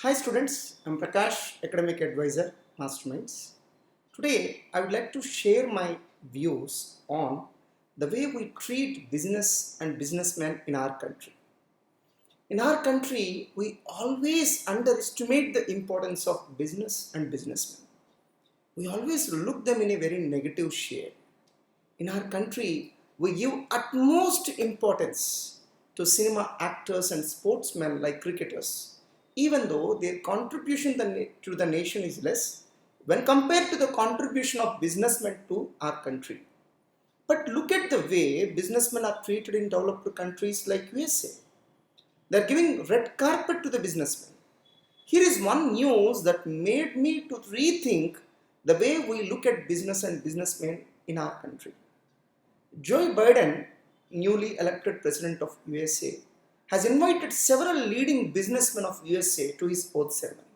Hi students, I'm Prakash, Academic Advisor, Masterminds. Today, I would like to share my views on the way we treat business and businessmen in our country. In our country, we always underestimate the importance of business and businessmen. We always look them in a very negative shade. In our country, we give utmost importance to cinema actors and sportsmen like cricketers, even though their contribution to the nation is less when compared to the contribution of businessmen to our country. But look at the way businessmen are treated in developed countries like USA. They're giving red carpet to the businessmen. Here is one news that made me to rethink the way we look at business and businessmen in our country. Joe Biden, newly elected president of USA, has invited several leading businessmen of USA to his oath ceremony.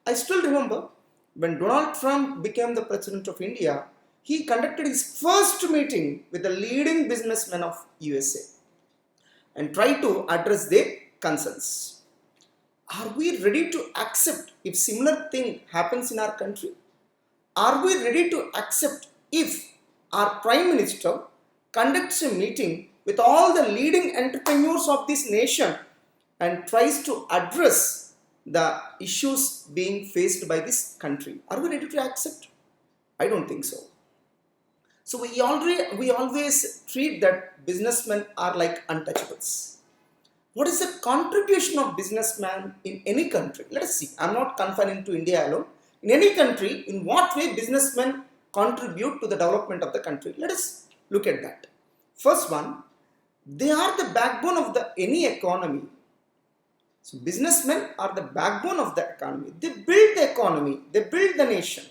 I still remember when Donald Trump became the president of India, he conducted his first meeting with the leading businessmen of USA and tried to address their concerns. Are we ready to accept if similar thing happens in our country? Are we ready to accept if our Prime Minister conducts a meeting with all the leading entrepreneurs of this nation and tries to address the issues being faced by this country? Are we ready to accept? I don't think so. So we always treat that businessmen are like untouchables. What is the contribution of businessman in any country? Let us see. I'm not confining to India alone. In any country, in what way businessmen contribute to the development of the country? Let us look at that. First one, they are the backbone of any economy. So businessmen are the backbone of the economy. They build the economy. They build the nation.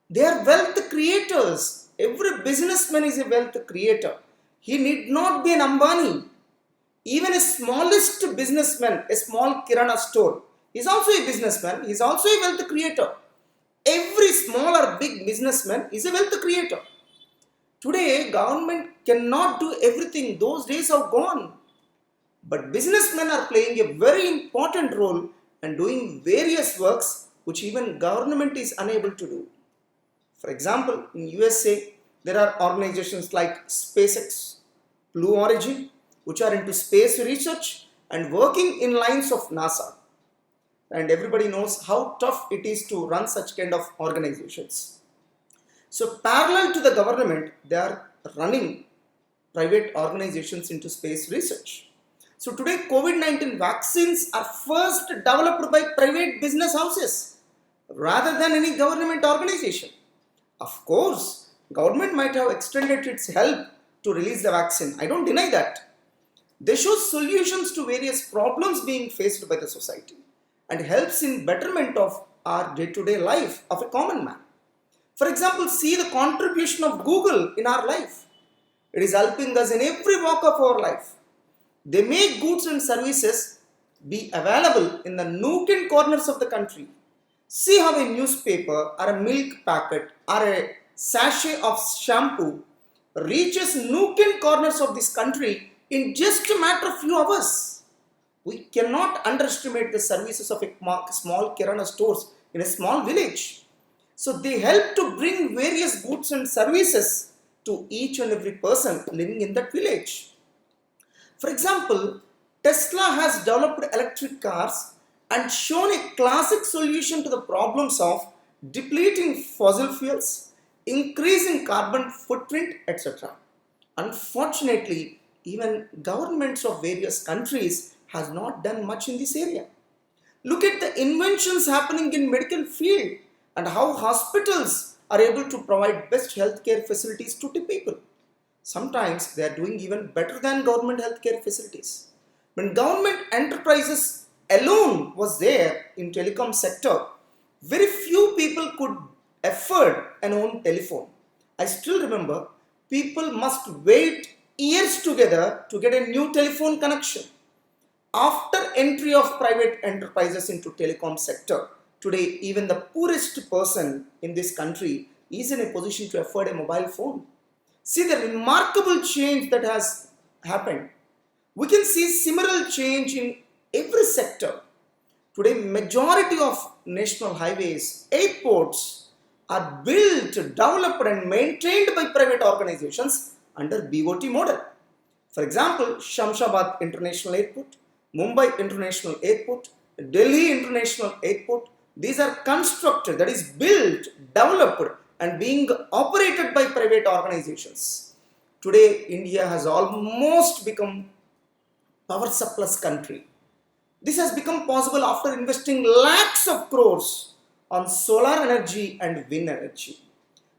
They are wealth creators. Every businessman is a wealth creator. He need not be an Ambani. Even a smallest businessman, a small kirana store, is also a businessman. He is also a wealth creator. Every small or big businessman is a wealth creator. Today, government cannot do everything. Those days are gone. But businessmen are playing a very important role and doing various works which even government is unable to do. For example, in USA, there are organizations like SpaceX, Blue Origin, which are into space research and working in lines of NASA. And everybody knows how tough it is to run such kind of organizations. So parallel to the government, they are running private organizations into space research. So today COVID-19 vaccines are first developed by private business houses rather than any government organization. Of course, government might have extended its help to release the vaccine. I don't deny that. They show solutions to various problems being faced by the society and helps in betterment of our day-to-day life of a common man. For example, see the contribution of Google in our life. It is helping us in every walk of our life. They make goods and services be available in the nook and corners of the country. See how a newspaper or a milk packet or a sachet of shampoo reaches nook and corners of this country in just a matter of few hours. We cannot underestimate the services of a small kirana stores in a small village. So they help to bring various goods and services to each and every person living in that village. For example, Tesla has developed electric cars and shown a classic solution to the problems of depleting fossil fuels, increasing carbon footprint, etc. Unfortunately, even governments of various countries has not done much in this area. Look at the inventions happening in medical field and how hospitals are able to provide best healthcare facilities to the people. Sometimes they are doing even better than government healthcare facilities. When government enterprises alone was there in telecom sector, very few people could afford an own telephone. I still remember people must wait years together to get a new telephone connection. After entry of private enterprises into telecom sector, today even the poorest person in this country is in a position to afford a mobile phone. See the remarkable change that has happened. We can see similar change in every sector. Today, majority of national highways, airports are built, developed and maintained by private organizations under BOT model. For example, Shamshabad International Airport, Mumbai International Airport, Delhi International Airport, these are constructed, that is built, developed and being operated by private organizations. Today, India has almost become power surplus country. This has become possible after investing lakhs of crores on solar energy and wind energy.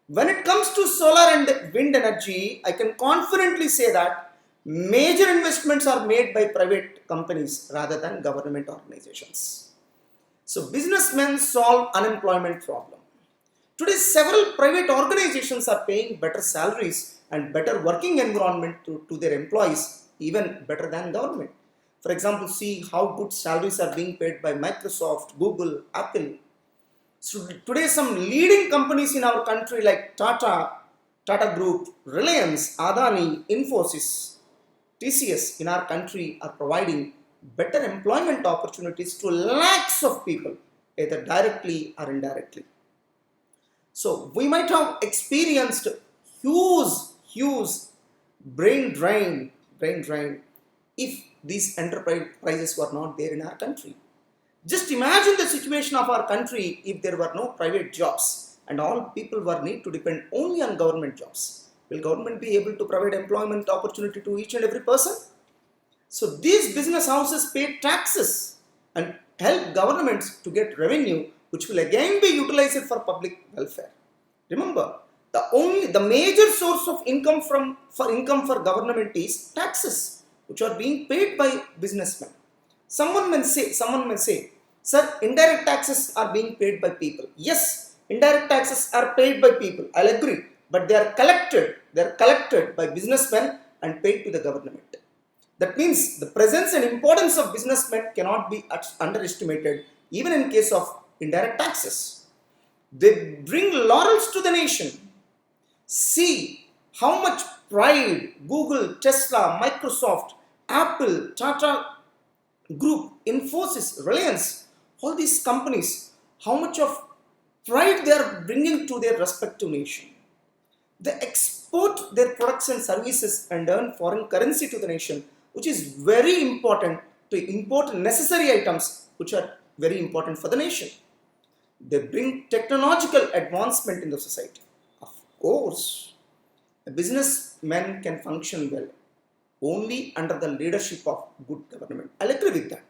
When it comes to solar and wind energy, I can confidently say that major investments are made by private companies rather than government organizations. So businessmen solve unemployment problem. Today, several private organizations are paying better salaries and better working environment to their employees, even better than government. For example, see how good salaries are being paid by Microsoft, Google, Apple. So today, some leading companies in our country like Tata Group, Reliance, Adani, Infosys, TCS in our country are providing better employment opportunities to lakhs of people, either directly or indirectly. So we might have experienced huge brain drain if these enterprises were not there in our country. Just imagine the situation of our country if there were no private jobs and all people were need to depend only on government jobs. Will government be able to provide employment opportunity to each and every person? So these business houses pay taxes and help governments to get revenue, which will again be utilized for public welfare. Remember, the major source of income for government is taxes, which are being paid by businessmen. Someone may say, sir, indirect taxes are being paid by people. Yes, indirect taxes are paid by people. I'll agree, but they are collected by businessmen and paid to the government. That means the presence and importance of businessmen cannot be underestimated, even in case of indirect taxes. They bring laurels to the nation. See how much pride Google, Tesla, Microsoft, Apple, Tata Group, Infosys, Reliance, all these companies, how much of pride they are bringing to their respective nation. They export their products and services and earn foreign currency to the nation, which is very important to import necessary items which are very important for the nation. They bring technological advancement in the society. Of course, a businessman can function well only under the leadership of good government. I'll agree with that.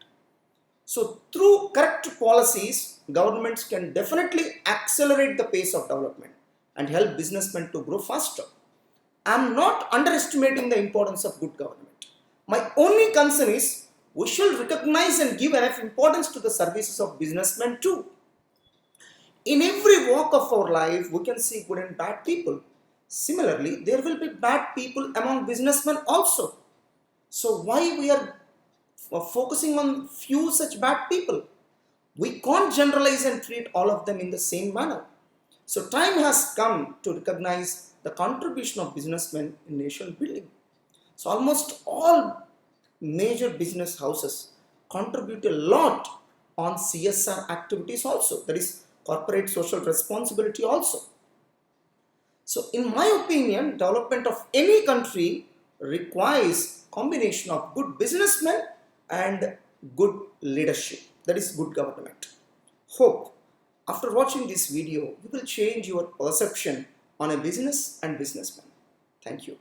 So through correct policies, governments can definitely accelerate the pace of development and help businessmen to grow faster. I'm not underestimating the importance of good government. My only concern is we should recognize and give enough importance to the services of businessmen too. In every walk of our life, we can see good and bad people. Similarly, there will be bad people among businessmen also. So why we are focusing on few such bad people? We can't generalize and treat all of them in the same manner. So time has come to recognize the contribution of businessmen in nation building. So almost all major business houses contribute a lot on CSR activities also, that is corporate social responsibility also. So in my opinion, development of any country requires combination of good businessmen and good leadership, that is good government. Hope after watching this video, you will change your perception on a business and businessman. Thank you.